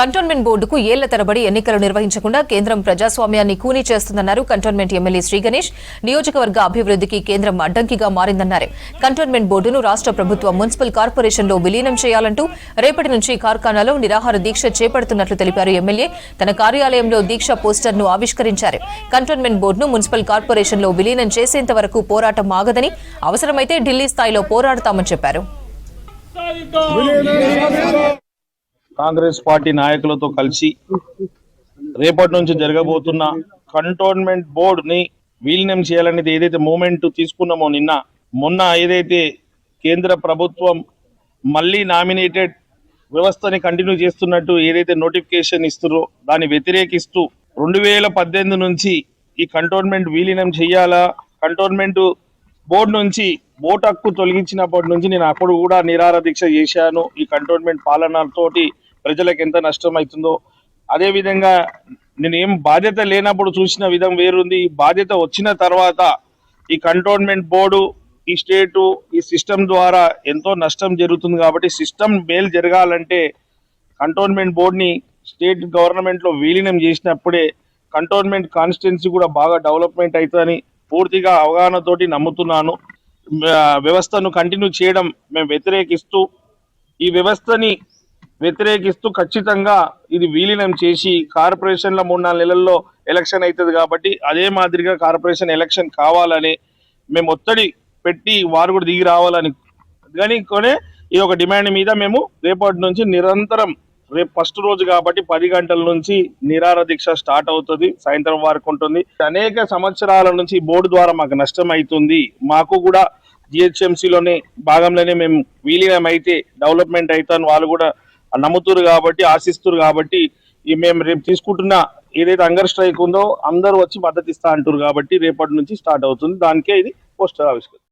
Cantonment బోర్డుకు ఏళ్ల తరబడి ఎన్నికలు నిర్వహించకుండా కేంద్రం ప్రజాస్వామ్యాన్ని కూనీ చేస్తుందన్నారు కంటోన్మెంట్ ఎమ్మెల్యే శ్రీ గణేష్. నియోజకవర్గ అభివృద్ధికి కేంద్రం అడ్డంకిగా మారిందన్నారు. కంటోన్మెంట్ బోర్డును రాష్ట్ర ప్రభుత్వం మున్సిపల్ కార్పొరేషన్లో విలీనం చేయాలంటూ రేపటి నుంచి కార్ఖానాలో నిరాహార దీక్ష చేపడుతున్నట్లు తెలిపారు. ఎమ్మెల్యే తన కార్యాలయంలో దీక్ష పోస్టర్ను ఆవిష్కరించారు. కంటోన్మెంట్ బోర్డును మున్సిపల్ కార్పొరేషన్లో విలీనం చేసేంత వరకు పోరాటం ఆగదని, అవసరమైతే ఢిల్లీ స్థాయిలో పోరాడతామని చెప్పారు. కాంగ్రెస్ పార్టీ నాయకులతో కలిసి రేపటి నుంచి జరగబోతున్న కంటోన్మెంట్ బోర్డు ని విలీనం చేయాలనేది ఏదైతే మూమెంట్ తీసుకున్నామో మొన్న ఏదైతే కేంద్ర ప్రభుత్వం మళ్ళీ నామినేటెడ్ వ్యవస్థని కంటిన్యూ చేస్తున్నట్టు ఏదైతే నోటిఫికేషన్ ఇస్తున్నారో దాన్ని వ్యతిరేకిస్తూ 2018 నుంచి ఈ కంటోన్మెంట్ విలీనం చేయాలా, కంటోన్మెంట్ బోర్డు నుంచి ఓటు హక్కు తొలగించినప్పటి నుంచి నేను అప్పుడు కూడా నిరాహార దీక్ష చేశాను. ఈ కంటోన్మెంట్ పాలనతోటి ప్రజలకు ఎంత నష్టం అవుతుందో, అదేవిధంగా నేను ఏం బాధ్యత లేనప్పుడు చూసిన విధం వేరుంది. ఈ బాధ్యత వచ్చిన తర్వాత ఈ కంటోన్మెంట్ బోర్డు, ఈ స్టేటు, ఈ సిస్టమ్ ద్వారా ఎంతో నష్టం జరుగుతుంది. కాబట్టి సిస్టమ్ మేలు జరగాలంటే కంటోన్మెంట్ బోర్డుని స్టేట్ గవర్నమెంట్లో విలీనం చేసినప్పుడే కంటోన్మెంట్ కాన్స్టిట్యున్సీ కూడా బాగా డెవలప్మెంట్ అవుతుందని పూర్తిగా అవగాహనతోటి నమ్ముతున్నాను. వ్యవస్థను కంటిన్యూ చేయడం మేము వ్యతిరేకిస్తూ, ఈ వ్యవస్థని వ్యతిరేకిస్తూ ఖచ్చితంగా ఇది విలీనం చేసి కార్పొరేషన్ల 3-4 నెలల్లో ఎలక్షన్ అవుతుంది. కాబట్టి అదే మాదిరిగా కార్పొరేషన్ ఎలక్షన్ కావాలని మేము ఒత్తిడి పెట్టి వారు కూడా దిగి రావాలని కొనే ఈ ఒక డిమాండ్ మీద మేము రేపటి నుంచి నిరంతరం, రేపు ఫస్ట్ రోజు కాబట్టి 10 గంటల నుంచి నిరాహార దీక్ష స్టార్ట్ అవుతుంది, సాయంత్రం వరకు ఉంటుంది. అనేక సంవత్సరాల నుంచి బోర్డు ద్వారా మాకు నష్టం అవుతుంది. మాకు కూడా జిహెచ్ఎంసీలోనే భాగంలోనే మేము విలీనం అయితే డెవలప్మెంట్ అవుతాను వాళ్ళు కూడా నమ్ముతురు కాబట్టి, ఆశిస్తురు కాబట్టి మేము రేపు తీసుకుంటున్న ఏదైతే హంగర్ స్ట్రైక్ ఉందో అందరూ వచ్చి మద్దతు ఇస్తా అంటారు కాబట్టి రేపటి నుంచి స్టార్ట్ అవుతుంది. దానికే ఇది పోస్టర్ ఆవిష్కరణ.